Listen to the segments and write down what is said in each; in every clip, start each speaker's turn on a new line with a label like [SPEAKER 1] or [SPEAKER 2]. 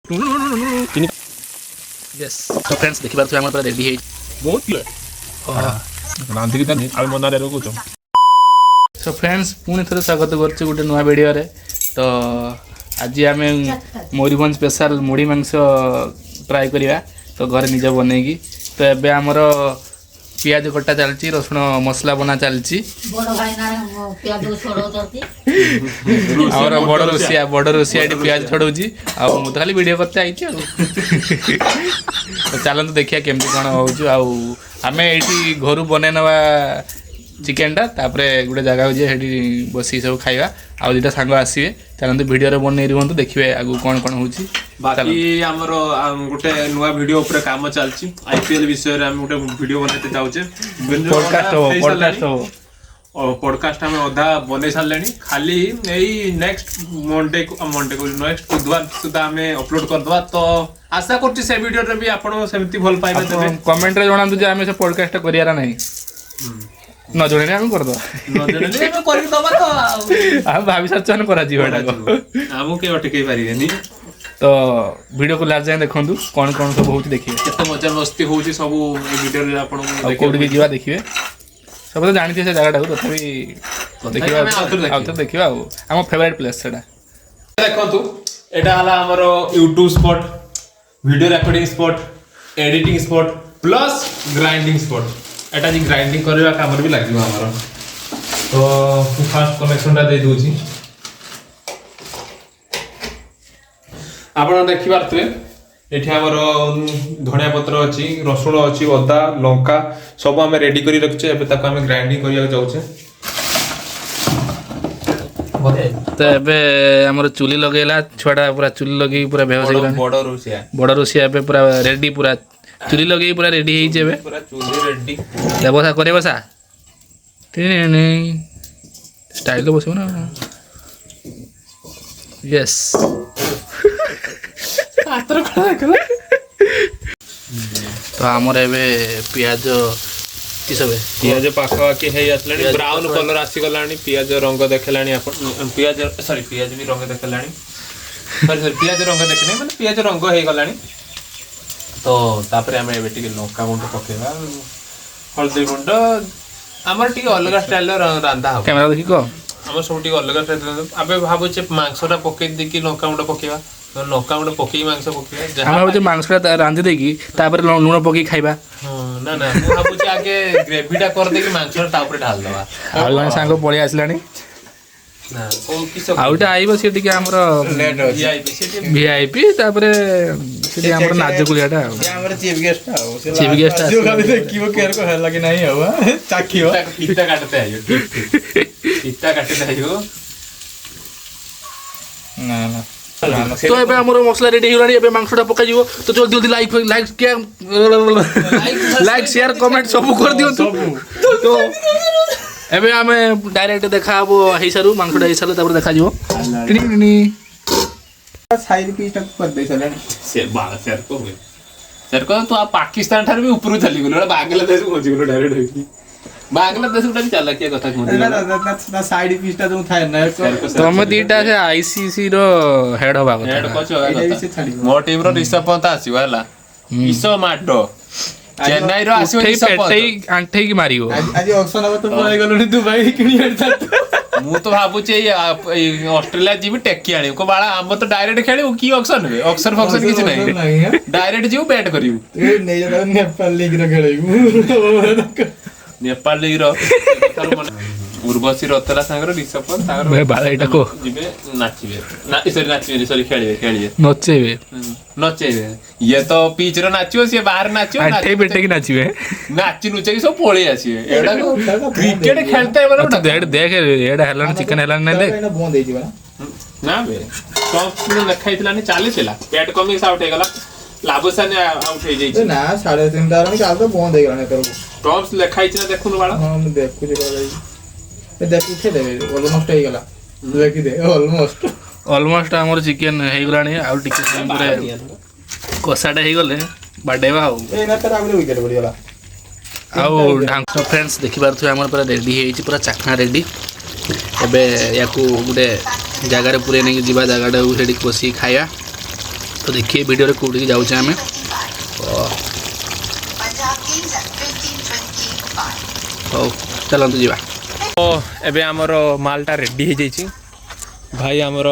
[SPEAKER 1] Yes तो friends देखि बार हमरा रेडी है
[SPEAKER 2] बहुत क्लियर रांधिकी तानी आ मनारे रोकुछ
[SPEAKER 1] सो फ्रेंड्स पुणी थोड़ा स्वागत करछु गोटे नया वीडियो रे तो आज आम मयूरभंज स्पेशल मुढ़ी मांस ट्राए करिया तो घर निज बनेगी तो एबे हमर पियाज कटा चलची रसुण मसला बना चलची और बड़ रोसिया पियाज छड़ौची आ मु खाली वीडियो करते आई तो चलते देखिए केमती कौन हो आम ये घर बन नवा चिकेन टा तापरे गोटे जगह जे बसी सब खाइबा आ दुटा सांग आसवे चलते वीडियो बन रुहतु देखिए आगु कौन कौन हो
[SPEAKER 2] बाकी हमर गोटे नुआ वीडियो ऊपर काम चलची आईपीएल विषय रे हम गोटे वीडियो बनाते जाउचे पॉडकास्ट हम आधा बने सारलेनी खाली एई नेक्स्ट मंडे को नेक्स्ट बुधवार सुधा हमें अपलोड कर दवा तो आशा करछि से वीडियो रे भी आपण सेमती भल पाइबा देबे
[SPEAKER 1] कमेंट रे जणांतु जे हमें से पॉडकास्ट करियारा नहीं न जणे हम कर दो
[SPEAKER 2] न जणे हम करि दबा तो
[SPEAKER 1] हम भाभी सचन करा जीवाटा को
[SPEAKER 2] हम के अटके पारिबेनी
[SPEAKER 1] तो वीडियो को लास्ट जाए देखंतु कौन कौन सब होची देखिए
[SPEAKER 2] केते मजा मस्ती होची सब वीडियो रे आपण
[SPEAKER 1] कोड भी जीवा देखिए सब तो जानते से जगह को तथापि देखिबा आउटर देखिबा हम फेवरेट प्लेस सेटा
[SPEAKER 2] देखंतु एटा हला हमर YouTube spot video recording spot editing spot plus grinding spot एटा जी ग्राइंडिंग करबा काम भी लागियो हमर तो फर्स्ट कनेक्शन टा दे दोची आपण देखि पारतबे एठी हमर धनिया पत्र अछि रसुण अछि अदा लंका सब हम रेडी करी रखछे एबे ताको हम ग्राइंडिंग करिया जाउछे
[SPEAKER 1] तो एबे हमर चुली लगेला छुआटा पूरा चुली लगे पूरा बेहोश हो बड़ रोसिया एबे पूरा रेडी पूरा चुली लगे पूरा रेडी हे जेबे
[SPEAKER 2] पूरा चुली रेडी
[SPEAKER 1] देबसा करे बसा तिने स्टाइल बसो ना यस आतर खड़ा कला तो हमर एबे पियाज की सब
[SPEAKER 2] पियाज पाखा के हे आतलानी ब्राउन कलर आसी गलानी पियाज रंग देखलानी अपन पियाज भी रंग देखलानी सॉरी पियाज रंग देखने माने पियाज रंग हे गलानी तो तापरे हमें एबे टिके लंका गुंड पकेबा हल्दी गुंड हमर टिके अलग स्टाइल रांधा हो
[SPEAKER 1] कैमरा देखि को
[SPEAKER 2] हमर सब टिके अलग स्टाइल अबे भाबो छे मांसटा पके देकी लंका गुंड पकेबा लंका गुंड पके मांस पकेबा
[SPEAKER 1] हम भाबो मांसटा रांधि देकी तापर लूण पके खाइबा
[SPEAKER 2] ना ना मु भाबो छे आगे ग्रेवीटा कर देकी मांसटा तापर ढाल दवा
[SPEAKER 1] आ सांग पळी आसलानी
[SPEAKER 2] ना ओ किस
[SPEAKER 1] आउटा आइबो से टिके हमर
[SPEAKER 2] लेट
[SPEAKER 1] वीआईपी तापर से हमर नाज कुलियाटा
[SPEAKER 3] हमर चीफ गेस्ट आ
[SPEAKER 1] चीफ गेस्ट
[SPEAKER 3] जो कभी देखियो केयर को है लगे नहीं हुआ चाखियो
[SPEAKER 2] इतना काटते आयो इतना काटते आयो
[SPEAKER 3] ना ना
[SPEAKER 1] तो एबे हमर मसला रेडी होलानी एबे मांसटा पका जीवो तो जल्दी जल्दी लाइक शेयर कमेंट सब कर दियो तो एबे हमें डायरेक्ट देखाबो हेई सारू मांसटा हेई सारू तापर देखा जीवो टिनी
[SPEAKER 3] साइड पीस तक कर दे चलन
[SPEAKER 2] से बाल शेयर को तो आप पाकिस्तान थार भी ऊपर चली गेलो बांग्लादेश पहुंच गेलो डायरेक्ट होई बांग्लादेश उठा चला के कथा कहू
[SPEAKER 3] ना साइड पीस ता जो थाय ना
[SPEAKER 1] तमे दीटा से आईसीसी रो हेड होबा
[SPEAKER 2] हेड
[SPEAKER 1] କଥା
[SPEAKER 2] कोच मो टीम रो ऋषभ पंत आसीबो हला ईसो माडो चेन्नई रो आसीबो ऋषभ पंत
[SPEAKER 1] आंठे की मारियो
[SPEAKER 3] आज ऑक्शन अब तो पळे गलो दुबई किनी हेडता
[SPEAKER 2] मु तो भाबु छे ऑस्ट्रेलिया जीव टेकी आणी को बाळा हम तो डायरेक्ट खेली की ऑक्शन होवे ऑक्शन फक्शन किछ नहीं डायरेक्ट जीव बैट करियो
[SPEAKER 3] ए नै जदा नेपाल लीग रो खेलैबु
[SPEAKER 2] नेपाल लीग रो उर्वशी रतला सांगर ऋषभ पंत सांगर
[SPEAKER 1] बे बाळा एटा को
[SPEAKER 2] जीवे नाचिबे सॉरी खेलिबे नचेबे ये तो पिच रो नाचियो से बाहर नाचियो
[SPEAKER 1] आंठे बेटे की नाचिबे
[SPEAKER 2] नाची नुचे की सब पोळे आसीबे एडा क्रिकेट खेलते है बरो
[SPEAKER 1] देख एडा हेलन चिकन हेलन नै देख
[SPEAKER 3] बंद हे जीवा
[SPEAKER 2] ना बे टॉप में लखाइतला ने 40 हेला पैट कमिंग्स आउट हे गला लाबोसाने आउट हे जाई
[SPEAKER 3] ना 3.5 टा रन काल तो बंद हे गला ने करो
[SPEAKER 2] टॉप्स लखाइछ ना देखुन बाळा
[SPEAKER 3] हां मैं देखु जे गलाई ए देखु थे देबे ऑलमोस्ट हे गला देखि दे
[SPEAKER 1] ऑलमोस्ट हमर चिकन हे गलानी आ टिके टाइम पूरे कोसाडा हे गले बाडेवा हो
[SPEAKER 3] ए ना तर आगले विकेट पड़ी गला
[SPEAKER 1] आ ढांक फ्रेंड्स देखि पारथु हमर पूरा रेडी हे पूरा चाखना रेडी एबे याकू गुटे जगार पूरे नहीं जीवा जगह से बस खाया तो देखिए वीडियो रे कोडी जाउछे हमें ओ चलो तो जीवा
[SPEAKER 2] तो एबे हमर मालटा रेडी हे जाइछि भाई हमर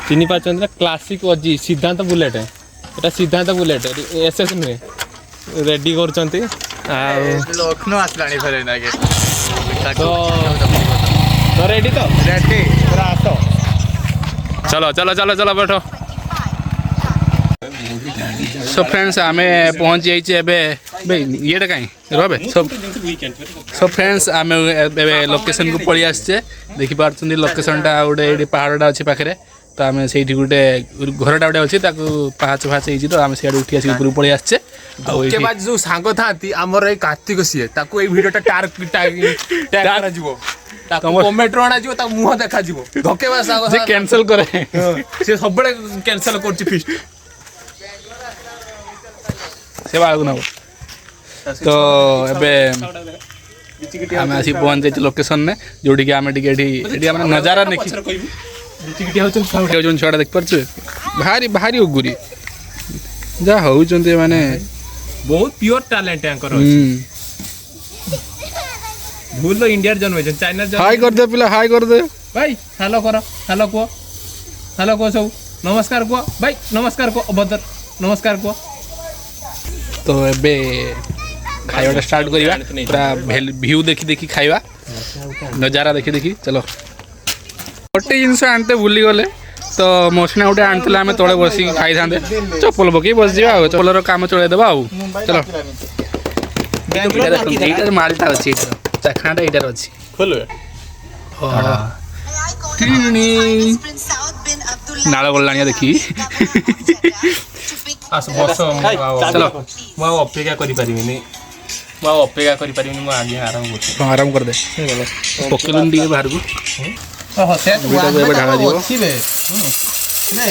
[SPEAKER 2] चिनी पाचन क्लासिक अजी सिद्धांत बुलेट एटा सिद्धांत बुलेट एसएस नुहे रेडी करछंती आ
[SPEAKER 3] लखनऊ आसलानी फेरे नागे
[SPEAKER 2] तो रेडी तो
[SPEAKER 3] रेडी पूरा आसो
[SPEAKER 2] चलो चलो चलो चलो बैठो
[SPEAKER 1] सो फ्रेंड्स आमे पहुंच जाइए एबे ये कहीं रबे सो फ्रेंड्स आमे एबे लोकेशन को पड़ी आछे देखि पारछन लोकेशन टा गोटे पहाड़टा अच्छे पाखे तो आम से गोटे घरटा गोटे अच्छे पाहाच फाच हो तो आम सियाड़ उठी आसिक ऊपर पड़े आसचे
[SPEAKER 2] जो सांग था आमर ये कार्तिक सी ताको भिडियोटा टार कमेंट अणा जा मुह देखा धकेबाज
[SPEAKER 1] कैंसल करे
[SPEAKER 2] से सब कैंसल कर फिस्ट
[SPEAKER 1] से बाळगु ना तो एबे आम आसी पहुंच जाइए लोकेशन ने जोटी कि आम नजारा देखी छुआ देख पार्छ भारी भारी उगुरी जहाँ होउचंते माने
[SPEAKER 2] बहुत प्योर टैलेंट यांकर भूल इंडिया जन्म चाइना
[SPEAKER 1] हाई कर दे पिला हाई कर दे
[SPEAKER 2] भाई हेलो कर हेलो को सब नमस्कार को भाई नमस्कार को अभद्र नमस्कार को
[SPEAKER 1] तो एबे खाइबाटा स्टार्ट करिवा पूरा व्यू देखी देखी खाइबा नजारा देखी देखी चलो गोटे जिनस आनते भूली गले तो मसिना गोटे आनते आम तले बस खाई था चप्पल पकई बस जा चप्पल काम चलैदेवा आउ चलो ये मालटा अच्छी चाखनाटा यार अच्छी
[SPEAKER 2] खोल
[SPEAKER 1] नाल गलानी देखी
[SPEAKER 2] चलो मुझे अपेक्षा कर आगे
[SPEAKER 1] आराम कर दे पकेलुन टी बाहर को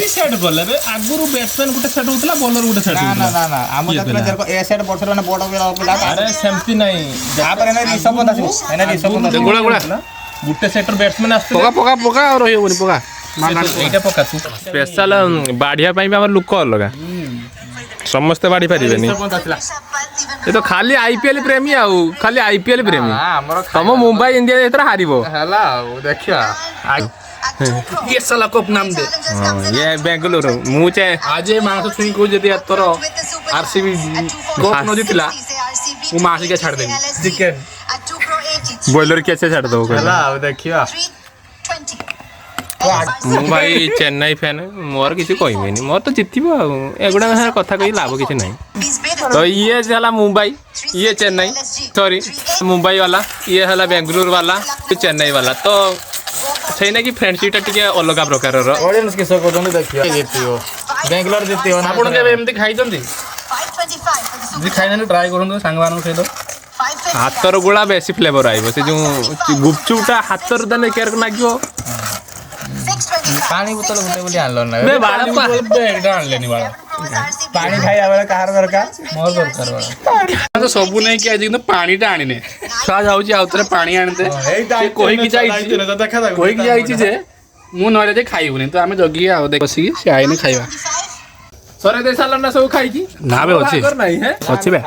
[SPEAKER 2] सेट गले बे आगुरु बैट्समैन गुटे सेट होतला बॉलर गुटे सेट
[SPEAKER 3] ना ना ना हम जतने जर ए सेट बॉलर ने बड़ पिला
[SPEAKER 2] अरे सेमती नहीं
[SPEAKER 3] जा पर ने ऋषभ पंत आसी एना ऋषभ पंत
[SPEAKER 1] गोला गोला
[SPEAKER 2] गुटे सेटर बैट्समैन आस्ते
[SPEAKER 1] पका पका पका और होबनी पका
[SPEAKER 2] एटा पका तू स्पेशल बाढ़िया पई हमर लुक अलगा समस्त बाढ़ी पारिबेनी ये तो खाली आईपीएल प्रेमी आउ खाली आईपीएल प्रेमी हम मुंबई इंडिया एतरा हारिबो
[SPEAKER 3] हला देखिया
[SPEAKER 1] ये साला कप नाम दे
[SPEAKER 2] ये बेंगलुरु मुचे
[SPEAKER 1] आज मानस छुई को जदी तोर आरसीबी कप न जितला वो मासी के छाड़ देबी
[SPEAKER 2] चिकन बॉयलर कैसे छाड़ दो
[SPEAKER 3] हला देखिया
[SPEAKER 2] मु भाई चेन्नई फैन मोर किसी कहबेनी मोर तो जितबो एगुडा कथा कही लाभ किसी नहीं तो ये हला मुंबई ये चेन्नई सॉरी मुंबई वाला ये हला बेंगलुरु वाला चेन्नई वाला तो सही ना कि फ्रेंडशिपटा टिके अलग प्रकार
[SPEAKER 3] ऑडियंस के सो कोन देखियो जीतियो बेंगलोर जीतियो ना
[SPEAKER 1] आपण के एमती खाई जंती जी खाई ना ट्राई करन सांग मानो सहित
[SPEAKER 2] हाथर गोला बेसी फ्लेवर आइबो से जो गुपचुपटा हाथर दने केयर नागियो
[SPEAKER 3] पानी बोतल गुटे बोली आनलो ना
[SPEAKER 2] बे बाड़ा
[SPEAKER 1] बैगटा आनलेनी बाड़ा
[SPEAKER 3] पानी खाई आबे कार दरकार मोर दरकार बाड़ा
[SPEAKER 1] तो सबु नहीं कि आज तो पानीटा आनिने छुआ जाउची आउतरे पानी आनते से कोई कि जाइची कोई कि जाइची जे मु नरे जे खाइबुनी तो आमे जगी आ देख बसी से आइने खाइबा
[SPEAKER 2] सरे दे साला ना सब खाई की
[SPEAKER 1] ना बे अछि
[SPEAKER 2] कर नहीं है
[SPEAKER 1] अछि बे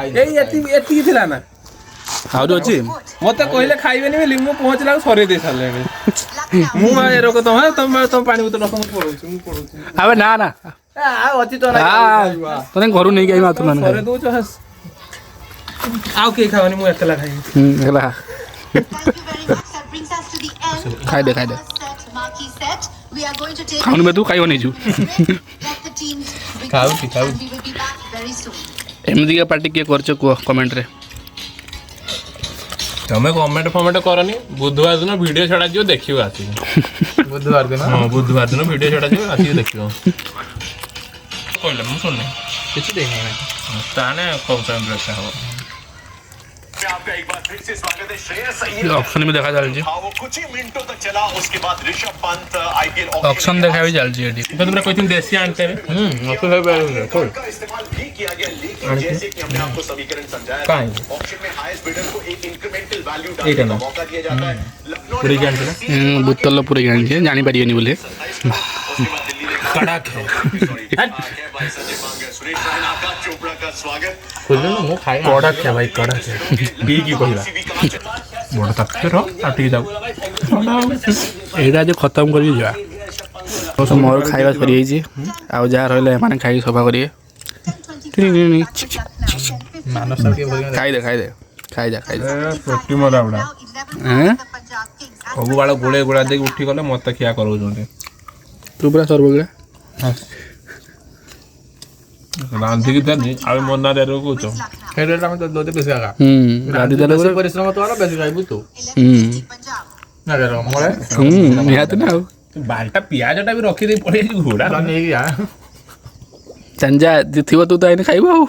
[SPEAKER 2] एती थिला ना
[SPEAKER 1] हाउ अछि
[SPEAKER 2] मते कहले खाइबेनी बेली मु पहुंचला सरे दे साले मु आए रोको तुम पानी बोतल रखो मु पढोची
[SPEAKER 1] अबे ना ना
[SPEAKER 3] आ अति तो ना
[SPEAKER 1] तने घरु नहीं गई मातु ना
[SPEAKER 2] सरे दो हस आउ के खावनी मु एकला खाई
[SPEAKER 1] एकला खाई दे खाउन में तू खाइयो नहीं छु
[SPEAKER 2] खाऊ
[SPEAKER 1] एमदी का पार्टी के करछ को कमेंट रे
[SPEAKER 2] तमें कमेंट फमेंट करनी बुधवार दिन वीडियो छड़ा जो देखियो आसी
[SPEAKER 3] बुधवार दिन
[SPEAKER 2] हां बुधवार दिन वीडियो छड़ा जो आसी देखियो कोइले मु सुन
[SPEAKER 3] किछि देख नै
[SPEAKER 2] ताने कम टाइम ब्रेक हो
[SPEAKER 4] आपका एक बार फिर से स्वागत है श्रेयस अय्यर
[SPEAKER 1] ऑप्शन में देखा चल जी
[SPEAKER 4] वो कुछ ही मिनटों तक चला उसके बाद ऋषभ पंत आईपीएल
[SPEAKER 1] ऑप्शन देखा भी चल जी एडी
[SPEAKER 2] तो तुमरा कोई देसी आनते हैं
[SPEAKER 3] ऑप्शन है
[SPEAKER 4] का इस्तेमाल भी किया गया लेकिन जैसे कि हमने आपको समीकरण समझाया था ऑप्शन में हाईएस्ट बिडर को एक इंक्रीमेंटल वैल्यू डालने का मौका दिया जाता है लखनऊ
[SPEAKER 2] पूरी जानते
[SPEAKER 1] बुतल पूरे जान छे जानी परियनी बोले
[SPEAKER 4] उसके बाद दिल्ली ने
[SPEAKER 2] कड़क है
[SPEAKER 4] भाई संजय मांगे सुरेश रायन आकाश चोपड़ा का स्वागत
[SPEAKER 2] कड़क है भाई कड़क है बी की कहला बड़ तक आटी जाऊ
[SPEAKER 1] एटा जो खत्म कर जा तो मोर खाଇବା ସରି ଯାଇଛି ଆଉ ଯାହା ରହିଲା ଏମାନେ ଖାଇକି ସଫା କରିବେ ଖାଇଦେ ଖାଇଦେ
[SPEAKER 2] ପ୍ରୋଟି ମରା ବଡା ସବୁ ବାଳ ଗୋଳେ ଗୋଳା ଦେଇକି ଉଠି ଗଲେ ମତେ ଖିଆ କରାଉଛନ୍ତି
[SPEAKER 1] ତୁ ପୁରା ସର୍ବଗିଳା
[SPEAKER 2] ରାନ୍ଧିକି ଦେନି ଆଉ ମନା ଦେରେ କହୁଛ
[SPEAKER 3] ହେଡେଟା ଆମେ ତ ଦୋତେ ବେଶୀ ଆକା
[SPEAKER 1] ରାନ୍ଧି ଦେଲେ
[SPEAKER 3] ବେଶୀ ପରିଶ୍ରମ ତ ଆର ବେଶୀ ଖାଇବୁ ତୁ ନା ରେ ମଳେ
[SPEAKER 1] ନିହାତି ନା ଆଉ
[SPEAKER 2] ବାଲଟା ପିଆଜଟା ବି ରଖିଦେଇ ପଳେଇଛି ଘୋଡ଼ା
[SPEAKER 3] ନେଇକି ଆ
[SPEAKER 1] ଚାଞ୍ଜା ଥିବ ତୁ ତ ଏଇନେ ଖାଇବୁ ଆଉ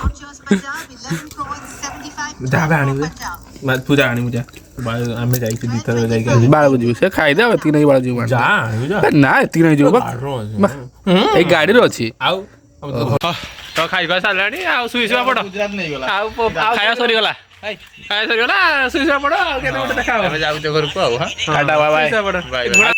[SPEAKER 2] ଯାହା ଆଣିବୁ ପୂଜା ଆଣିବୁ ଯା ଆମେ ଯାଇଛୁ ଦିଥର ଯାଇକି
[SPEAKER 1] ବାଳକୁ ଯିବୁ ସେ ଖାଇଦେ ଆଉ ଏତିକି ନେଇ ବାଳ ଯିବୁ
[SPEAKER 2] ଯା ଆଣିବୁ ଯା
[SPEAKER 1] ନା ଏତିକି ନେଇ ଯିବୁ ଏଇ ଗାଡ଼ିରେ ଅଛି
[SPEAKER 2] ଆଉ ତ ଖାଇବା ସାରିଲାଣି ଆଉ ଶୁଇଶୁଆ ପଡ
[SPEAKER 3] ଗୁଜରାଟ ନେଇଗଲା
[SPEAKER 1] ଆଉ ଖାଇବା ସରିଗଲା ଖାଇବା ସରିଗଲା ଶୁଇଶୁଆ ପଡ ଆଉ କେତେ ଗୋଟେ ଦେଖା
[SPEAKER 3] ଆମେ ଯାଉଛେ ଘରକୁ ଆଉ
[SPEAKER 1] ଟାଟା ବାଏ ବାଏ।